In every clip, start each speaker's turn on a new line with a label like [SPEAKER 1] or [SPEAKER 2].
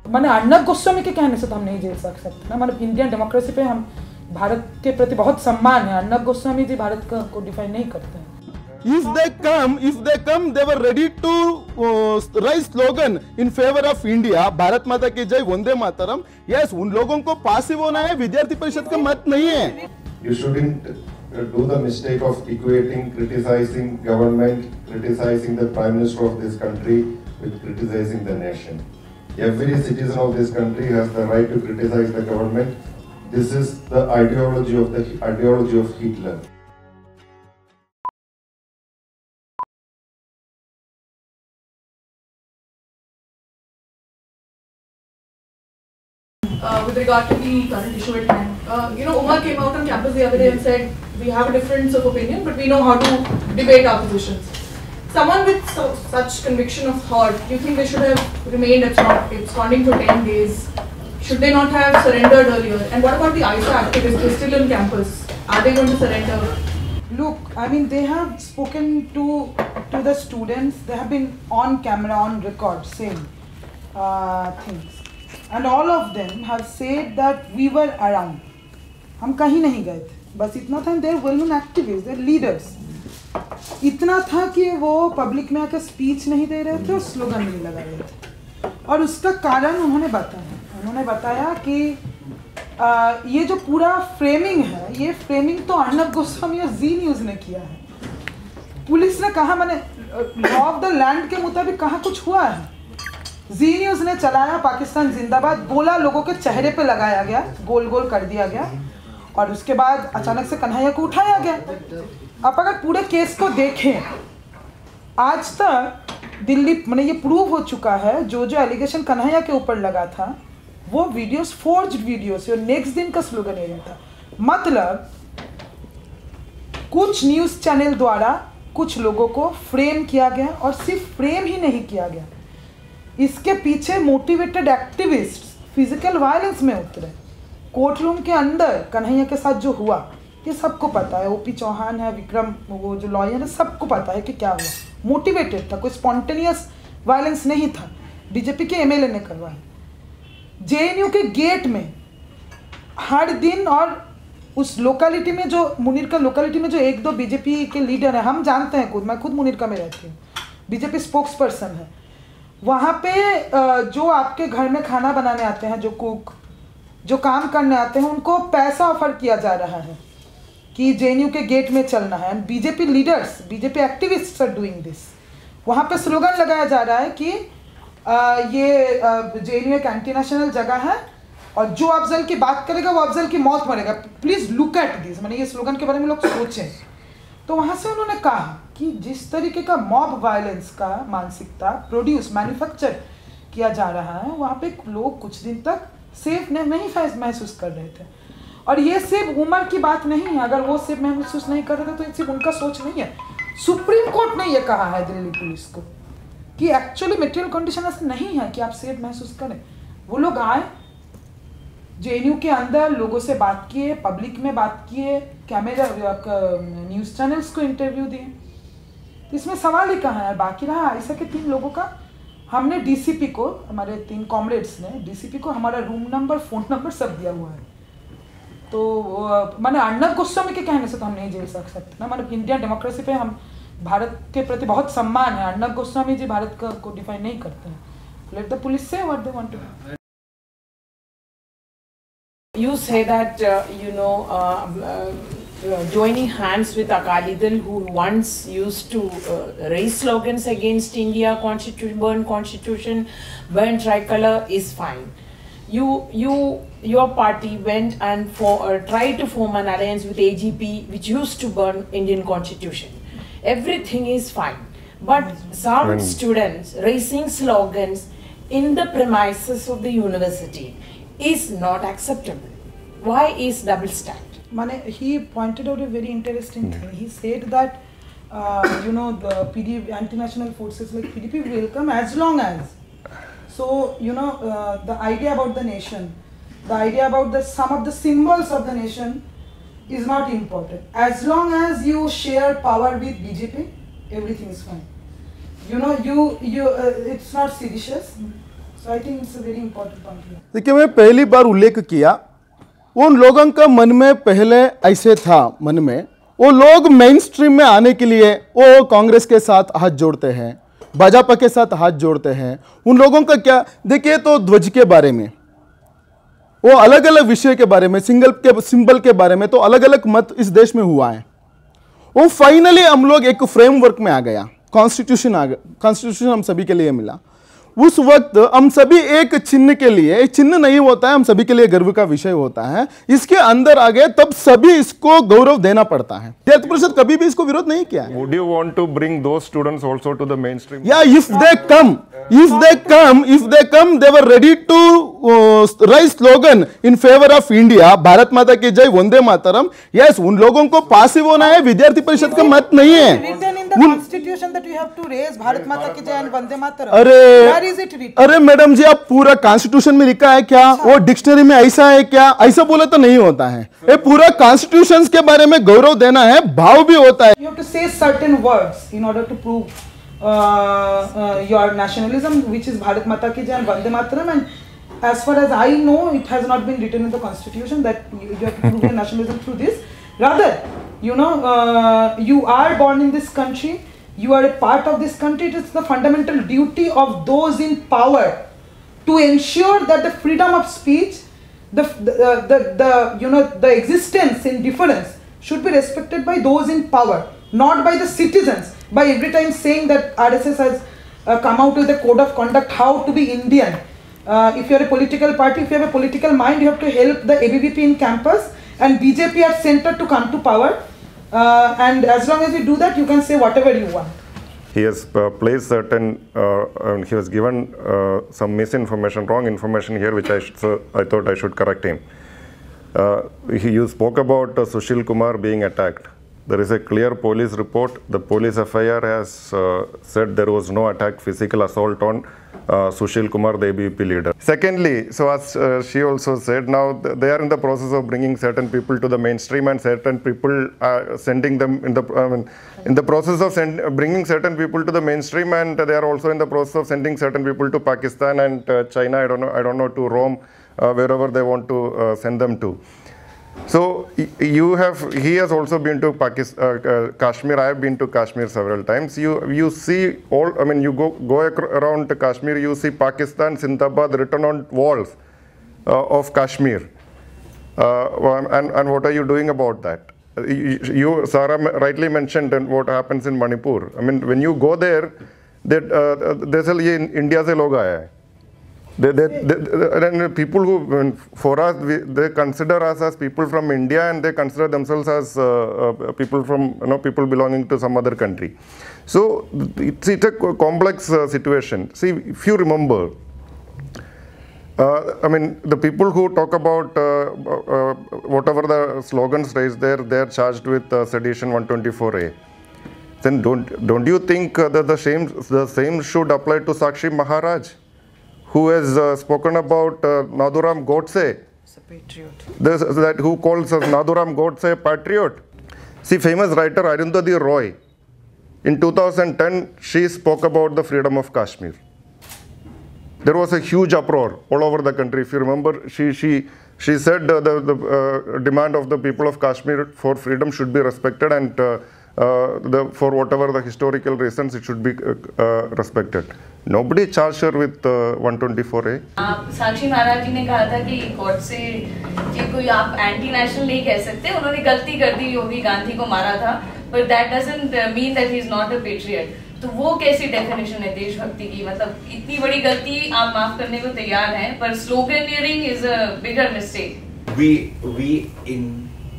[SPEAKER 1] मैंने अर्नब गोस्वामी के कहने से तो हम नहीं झेल सकते ना, मतलब इंडियन डेमोक्रेसी पे हम भारत के प्रति बहुत सम्मान है। अर्नब गोस्वामी जी भारत को डिफाइन नहीं करते हैं।
[SPEAKER 2] If they come, they were ready to raise slogan in favor of India, Bharat माता की जय, वंदे मातरम। Yes, उन लोगों को पासिव होना है, विद्यार्थी परिषद का मत नहीं है।
[SPEAKER 3] You shouldn't do the mistake of equating, criticizing government, criticizing the prime minister of this country with criticizing the nation. Every citizen of this country has the right to criticize the government. This is the ideology of Hitler.
[SPEAKER 4] With regard to the current issue at hand, Umar came out on campus the other day and said we have a difference of opinion, but we know how to debate our positions. Someone with such conviction of thought, do you think they should have remained absconding for 10 days? Should they not have surrendered earlier? And what about the ISA activists? They're still on campus. Are they going to surrender?
[SPEAKER 1] Look, I mean, they have spoken to the students. They have been on camera, on record, saying things. And all of them have said that we were around. हम कहीं नहीं गए थे, बस इतना था। They're well-known activists, they're leaders. इतना था कि वो पब्लिक में आकर स्पीच नहीं दे रहे थे और स्लोगन नहीं लगा रहे थे। और उसका कारण उन्होंने बताया कि ये जो पूरा फ्रेमिंग है, ये फ्रेमिंग तो अर्नब गोस्वामी और जी न्यूज़ ने किया है। पुलिस ने कहा, मैंने लॉ ऑफ द लैंड के मुताबिक कहाँ कुछ हुआ है। जी न्यूज़ ने चलाया पाकिस्तान जिंदाबाद, बोला, लोगों के चेहरे पे लगाया गया, गोल गोल कर दिया गया, और उसके बाद अचानक से कन्हैया को उठाया गया। अब अगर पूरे केस को देखें, आज तक दिल्ली मैंने ये प्रूव हो चुका है, जो एलिगेशन कन्हैया के ऊपर लगा था वो वीडियोस फोर्ज्ड वीडियोस, और नेक्स्ट दिन का स्लोगन ये था। मतलब कुछ न्यूज़ चैनल द्वारा कुछ लोगों को फ्रेम किया गया, और सिर्फ फ्रेम ही नहीं किया गया, इसके पीछे मोटिवेटेड एक्टिविस्ट फिजिकल वायलेंस में उतरे। कोर्ट रूम के अंदर कन्हैया के साथ जो हुआ ये सबको पता है। ओपी चौहान है, विक्रम वो जो लॉयर है, सबको पता है कि क्या हुआ। मोटिवेटेड था, कोई स्पॉन्टेनियस वायलेंस नहीं था। बीजेपी के एमएलए ने करवाया। जेएनयू के गेट में हर दिन, और उस लोकेलिटी में जो मुनीर का लोकेलिटी में जो एक दो बीजेपी के लीडर हैं, हम जानते हैं, मैं खुद मुनीर का में रहती हूँ, बीजेपी स्पोक्स पर्सन है। वहाँ पे जो आपके घर में खाना बनाने आते हैं, जो कुक, जो काम करने आते हैं, उनको पैसा ऑफर किया जा रहा है कि जेएनयू के गेट में चलना है। And BJP leaders, BJP activists are doing this. वहाँ पे स्लोगन लगाया जा रहा है कि ये जेएनयू एक एंटी नेशनल जगह है, और जो अफजल की बात करेगा वो अफजल की मौत मरेगा। Please look at this. मैंने ये स्लोगन के बारे में लोग सोचें। तो वहाँ से उन्होंने कहा कि जिस तरीके का मॉब वायलेंस का मानसिकता प्रोड्यूस मैन्युफैक्चर किया जा रहा है, वहाँ पे लोग कुछ दिन तक सेफ नहीं महसूस कर रहे थे। और ये सिर्फ उमर की बात नहीं है, अगर वो सेफ महसूस नहीं कर रहे थे तो सिर्फ उनका सोच नहीं है। सुप्रीम कोर्ट ने ये कहा है दिल्ली पुलिस को कि एक्चुअली मटेरियल कंडीशन ऐसा नहीं है कि आप सेफ महसूस करें। वो लोग आए, जेएनयू के अंदर लोगों से बात किए, पब्लिक में बात किए, कैमरा न्यूज़ चैनल्स को इंटरव्यू दिए। तो इसमें सवाल ही कहाँ है। बाकी रहा ऐसा कि 3 लोगों का, हमने डीसीपी को, हमारे 3 कॉमरेड्स ने डीसीपी को हमारा रूम नंबर, फ़ोन नंबर सब दिया हुआ है। तो मैंने अर्नब गोस्वामी के कहने से तो हम नहीं झेल सकते ना, मतलब इंडियन डेमोक्रेसी पे हम भारत के प्रति बहुत सम्मान है। अर्नब गोस्वामी जी भारत को डिफाइन नहीं करते हैं। लेट द पुलिस से what they want to do.
[SPEAKER 5] You say that, joining hands with Akalidal, who once used to raise slogans against India, burn constitution, burn tricolor, is fine. Your party went and tried to form an alliance with AGP, which used to burn Indian constitution. Everything is fine. But some students raising slogans in the premises of the university is not acceptable. Why is double stand?
[SPEAKER 1] He pointed out a very interesting thing. He said that the PDP anti-national forces like PDP will come as long as, the idea about the nation, the idea about some of the symbols of the nation is not important. As long as you share power with BJP, everything is fine. It's not seditious. So I think it's a very important point here.
[SPEAKER 2] देखिए, मैं पहली बार उल्लेख किया, उन लोगों का मन में पहले ऐसे था, मन में वो लोग मेन स्ट्रीम में आने के लिए वो कांग्रेस के साथ हाथ जोड़ते हैं, भाजपा के साथ हाथ जोड़ते हैं। उन लोगों का क्या, देखिए, तो ध्वज के बारे में, वो अलग अलग विषय के बारे में, सिंबल के बारे में तो अलग अलग मत इस देश में हुआ है। वो फाइनली हम लोग एक फ्रेमवर्क में आ गया, कॉन्स्टिट्यूशन आ गया, कॉन्स्टिट्यूशन हम सभी के लिए मिला। उस वक्त हम सभी एक चिन्ह के लिए, एक चिन्ह नहीं होता है, हम सभी के लिए गर्व का विषय होता है, इसके अंदर आ गए, तब सभी इसको गौरव देना पड़ता है। विद्यार्थी परिषद कभी भी इसको विरोध नहीं किया है।
[SPEAKER 3] Would you want to bring those students also to the mainstream?
[SPEAKER 2] Yeah, if they come, they were ready to raise slogan in favor of India, Bharat माता की जय, वंदे मातरम। Yes, उन लोगों को पासिव होना है, विद्यार्थी परिषद का मत नहीं है।
[SPEAKER 1] Written in the constitution that you have to raise Bharat माता की जय and Vande Mataram. Where is it written?
[SPEAKER 2] अरे मैडम जी, आप पूरा कॉन्स्टिट्यूशन में लिखा है क्या? वो डिक्शनरी में ऐसा है क्या? ऐसा बोले तो नहीं होता है। ये पूरा कॉन्स्टिट्यूशन के बारे में गौरव देना है, भाव भी होता है।
[SPEAKER 1] You have to say certain words in order to prove your nationalism, which is Bharat Mata Ki Jai and Vande Mataram. And as far as I know, it has not been written in the constitution that you have to prove your nationalism through this. Rather, you are born in this country, you are a part of this country. It is the fundamental duty of those in power to ensure that the freedom of speech, the existence in difference should be respected by those in power, not by the citizens. By every time saying that RSS has come out with a code of conduct how to be Indian. If you are a political party, if you have a political mind, you have to help the ABVP in campus and BJP at center to come to power. And as long as you do that, you can say whatever you want.
[SPEAKER 3] He has placed certain, he was given some misinformation, wrong information here, which I thought I should correct him. You spoke about Sushil Kumar being attacked. There is a clear police report. The police FIR has said there was no attack, physical assault on Sushil Kumar, the ABVP leader. Secondly, so as she also said, now they are in the process of bringing certain people to the mainstream, and certain people are sending them in the process of bringing certain people to the mainstream, and they are also in the process of sending certain people to Pakistan and China. I don't know, to Rome, wherever they want to send them to. So he has also been to Kashmir. I have been to Kashmir several times. You see all, I mean, you go around Kashmir, you see Pakistan, Zindabad written on walls of Kashmir. And what are you doing about that? Sarah rightly mentioned what happens in Manipur. I mean, when you go there, they say India se log aaya hai. And people who, for us, they consider us as people from India, and they consider themselves as people from, people belonging to some other country. So it's a complex situation. See, if you remember, I mean, the people who talk about whatever the slogans raised there, they are charged with sedition 124A. Then don't you think that the same should apply to Sakshi Maharaj, who has spoken about Nathuram Godse?
[SPEAKER 1] He's a patriot.
[SPEAKER 3] Who calls us Nathuram Godse a patriot? See, famous writer Arundhati Roy, in 2010, she spoke about the freedom of Kashmir. There was a huge uproar all over the country. If you remember, she said the demand of the people of Kashmir for freedom should be respected, and for whatever the historical reasons, it should be respected. Nobody charged her with 124A.
[SPEAKER 6] Sakshi Maharaj जी ने कहा था कि court से कि कोई आप anti national नहीं कह सकते, उन्होंने गलती कर दी, योगी गांधी को मारा था, but that doesn't mean that he is not a patriot. तो वो कैसी डेफिनेशन है देशभक्ति की? मतलब इतनी बड़ी गलती आप माफ करने को तैयार हैं, पर sloganeering is a bigger mistake.
[SPEAKER 7] We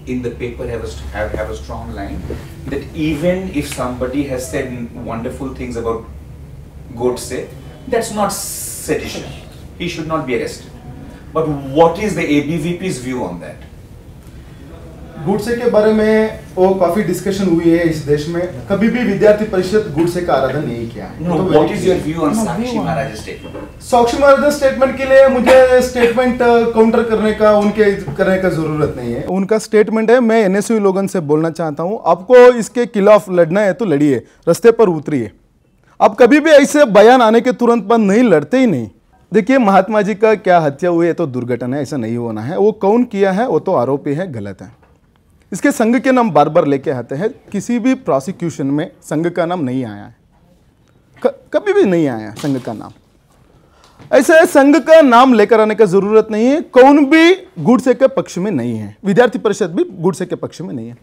[SPEAKER 7] in the paper have a strong line that even if somebody has said wonderful things about Godse, that's not sedition. He should not be arrested. But what is the ABVP's view on that?
[SPEAKER 2] गुडसे के बारे में वो काफी discussion हुई है इस देश में। कभी भी विद्यार्थी परिषद गुडसे का आराधन नहीं किया है।
[SPEAKER 7] No, what is your view on Sakshi Maharaj's statement?
[SPEAKER 2] Sakshi Maharaj statement के लिए मुझे स्टेटमेंट काउंटर करने का जरूरत नहीं है। उनका स्टेटमेंट है, मैं NSU लोगों से बोलना चाहता हूँ, आपको इसके खिलाफ लड़ना है तो लड़िए, रास्ते पर उतरिए। आप कभी भी ऐसे बयान आने के तुरंत बाद नहीं लड़ते ही नहीं। देखिए, महात्मा जी का क्या हत्या हुई है तो दुर्घटना है, ऐसा नहीं होना है। वो कौन किया है वो तो आरोपी है, गलत है। इसके संघ के नाम बार बार लेके आते हैं, किसी भी प्रोसिक्यूशन में संघ का नाम नहीं आया है, कभी भी नहीं आया संघ का नाम। ऐसे संघ का नाम लेकर आने का जरूरत नहीं है। कौन भी गुडसे के पक्ष में नहीं है, विद्यार्थी परिषद भी गुडसे के पक्ष में नहीं है।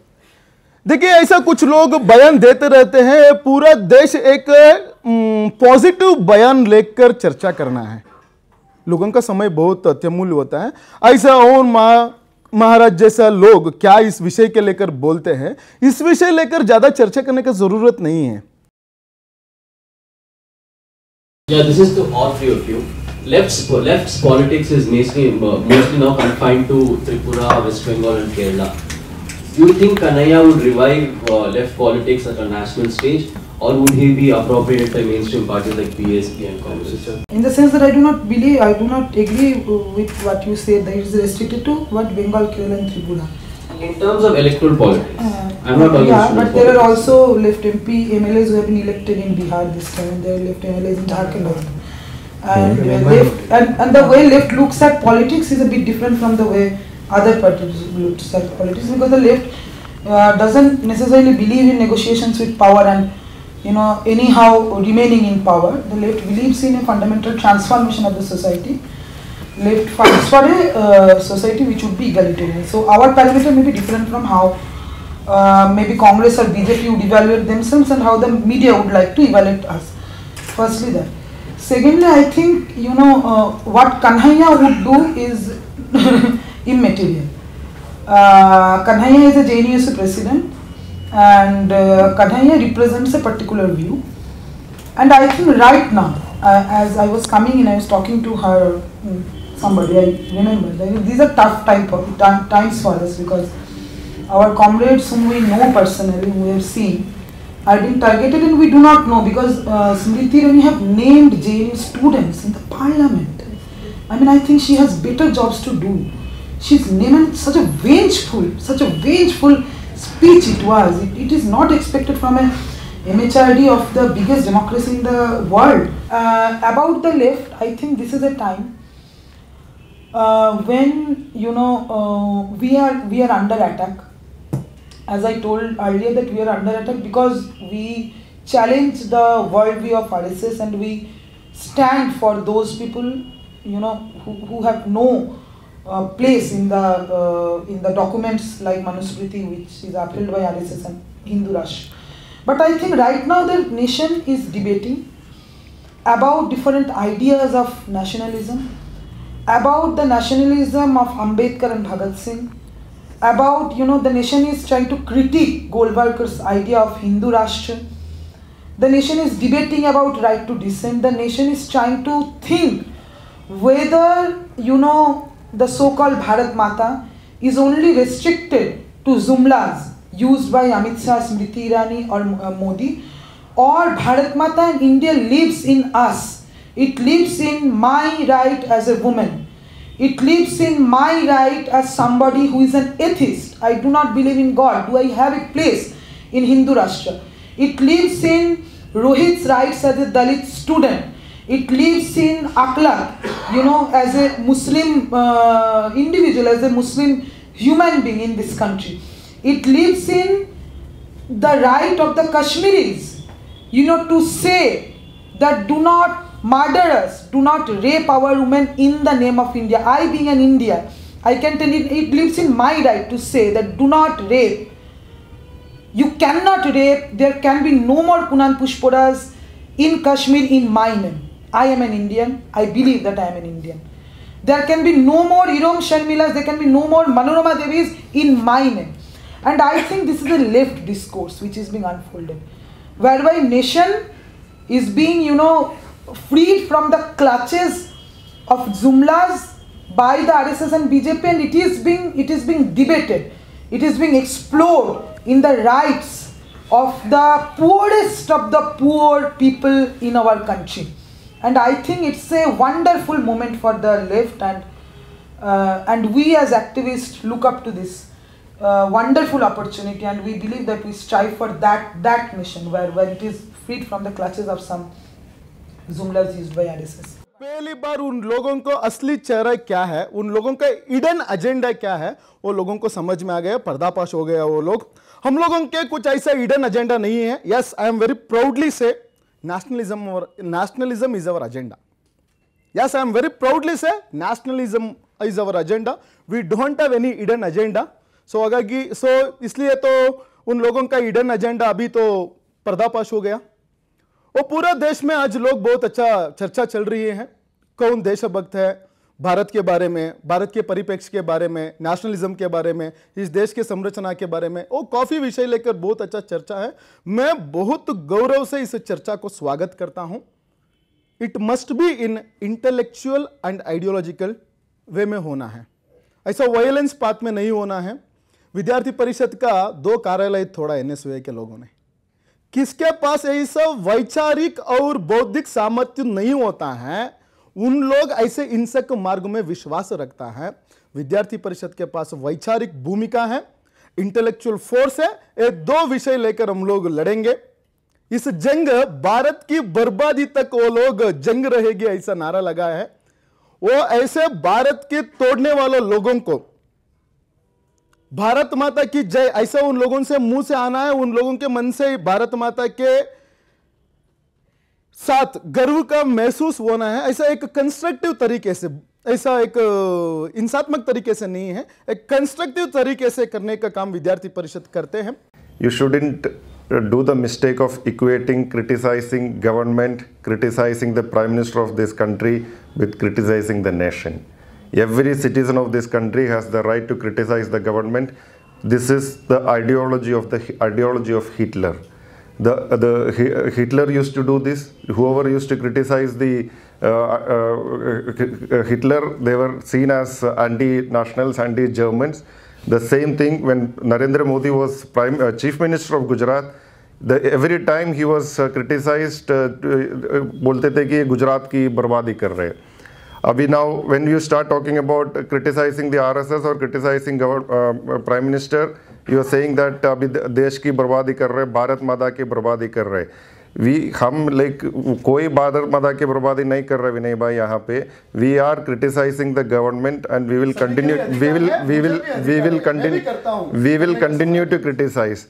[SPEAKER 2] देखिए, ऐसा कुछ लोग बयान देते रहते हैं, पूरा देश एक पॉजिटिव बयान लेकर चर्चा करना है। लोगों का समय बहुत अत्यमूल्य होता है। ऐसा और महाराज जैसा लोग क्या इस विषय के लेकर बोलते हैं, इस विषय लेकर ज्यादा चर्चा करने की जरूरत नहीं है।
[SPEAKER 8] Yeah, this is to all three of you. Left's politics is mostly now confined to Tripura, West Bengal and Kerala. Do you think Kanhaiya would revive left politics at a national stage, or would he be appropriated by mainstream parties like BSP and Congress?
[SPEAKER 1] In the sense that I do not agree with what you said, that it is restricted to what Bengal, Kerala and Tripura.
[SPEAKER 8] In terms of electoral politics, I'm not talking
[SPEAKER 1] yeah, but there are also left MP, MLAs who have been elected in Bihar this time, and there are left MLAs in Jharkhand also. And the way left looks at politics is a bit different from the way other parties looks at politics, because the left doesn't necessarily believe in negotiations with power and anyhow remaining in power. The left believes in a fundamental transformation of the society. Left fights for a society which would be egalitarian. So our parameter may be different from how maybe Congress or BJP would evaluate themselves and how the media would like to evaluate us. Firstly that. Secondly, I think what Kanhaiya would do is immaterial. Kanhaiya is a JNUSU president, and Kanhaiya represents a particular view. And I think right now, as I was coming in, I was talking to her, somebody, I remember, these are tough times for us, because our comrades whom we know personally, who we have seen, are being targeted, and we do not know, because Smriti Irani have named JNU students in the parliament. I mean, I think she has better jobs to do. She's named such a vengeful speech it was. It is not expected from a MHRD of the biggest democracy in the world. About the left, I think this is a time when we are under attack. As I told earlier, that we are under attack because we challenge the worldview of RSS, and we stand for those people who have no place in the documents like Manusmriti, which is upheld by RSS and Hindu Rashtra. But I think right now the nation is debating about different ideas of nationalism, about the nationalism of Ambedkar and Bhagat Singh, about the nation is trying to critique Golwalkar's idea of Hindu Rashtra. The nation is debating about right to dissent. The nation is trying to think whether the so-called Bharat Mata is only restricted to Jumlas used by Amit Shah, Smriti Irani or Modi, or Bharat Mata in India lives in us. It lives in my right as a woman. It lives in my right as somebody who is an atheist. I do not believe in God. Do I have a place in Hindu Rashtra? It lives in Rohit's rights as a Dalit student. It lives in Akhlaq, as a Muslim individual, as a Muslim human being in this country. It lives in the right of the Kashmiris, to say that do not murder us, do not rape our women in the name of India. I being an Indian, I can tell it lives in my right to say that do not rape. You cannot rape. There can be no more Punan Pushparas in Kashmir in my name. I am an Indian. I believe that I am an Indian. There can be no more Irom Sharmilas. There can be no more Manorama Devis in my name. And I think this is a left discourse which is being unfolded, whereby nation is being, freed from the clutches of Jumlas by the RSS and BJP, and it is being debated. It is being explored in the rights of the poorest of the poor people in our country. And I think it's a wonderful moment for the left, and we as activists look up to this wonderful opportunity, and we believe that we strive for that mission where it is freed from the clutches of some Jumlas used by RSS.
[SPEAKER 2] पहली बार उन लोगों को असली चेहरा क्या है, उन लोगों का इडन एजेंडा क्या है, वो लोगों को समझ में आ गया, पर्दाफाश हो गया वो लोग। हम लोगों के कुछ ऐसा इडन एजेंडा नहीं है। Yes, I am very proudly से nationalism is our agenda. Yes, I am very proudly say nationalism is our agenda. We don't have any hidden agenda. So इसलिए तो उन लोगों का हिडन एजेंडा अभी तो पर्दाफाश हो गया। वो पूरा देश में आज लोग बहुत अच्छा चर्चा चल रही है, कौन देशभक्त है, भारत के बारे में, भारत के परिप्रेक्ष्य के बारे में, नेशनलिज्म के बारे में, इस देश के संरचना के बारे में, वो काफी विषय लेकर बहुत अच्छा चर्चा है। मैं बहुत गौरव से इस चर्चा को स्वागत करता हूं। It must be in intellectual and ideological way में होना है, ऐसा वायलेंस पाथ में नहीं होना है। विद्यार्थी परिषद का 2 कार्यालय थोड़ा एनएसयूआई के लोगों ने, किसके पास ऐसा वैचारिक और बौद्धिक सामर्थ्य नहीं होता है, उन लोग ऐसे हिंसक मार्ग में विश्वास रखता है। विद्यार्थी परिषद के पास वैचारिक भूमिका है, इंटेलेक्चुअल फोर्स है। ये 2 विषय लेकर हम लोग लड़ेंगे। इस जंग भारत की बर्बादी तक वो लोग जंग रहेगी ऐसा नारा लगा है। वो ऐसे भारत के तोड़ने वाले लोगों को भारत माता की जय ऐसा उन लोगों से मुंह से आना है, उन लोगों के मन से भारत माता के साथ गर्व का महसूस होना है। ऐसा एक कंस्ट्रक्टिव तरीके से, ऐसा एक हिंसात्मक तरीके से नहीं है, एक कंस्ट्रक्टिव तरीके से करने का काम विद्यार्थी परिषद करते हैं।
[SPEAKER 3] You shouldn't do the mistake of equating criticizing government, criticizing the prime minister of this country with criticizing the nation. Every citizen of this country has the right to criticize the government. This is the ideology of Hitler. Hitler used to do this. Whoever used to criticize the Hitler, they were seen as anti-nationals, anti-Germans. The same thing when Narendra Modi was Chief Minister of Gujarat. Every time he was criticized, बोलते थे कि ये गुजरात की बर्बादी कर रहे हैं। अभी now when you start talking about criticizing the RSS or criticizing Prime Minister, you are saying that अभी देश की बर्बादी कर रहे हैं, भारत माता की बर्बादी कर रहे हैं। हम कोई भारत माता की बर्बादी नहीं कर रहे विनय भाई यहाँ पे। We are criticizing the government and we will continue to criticize.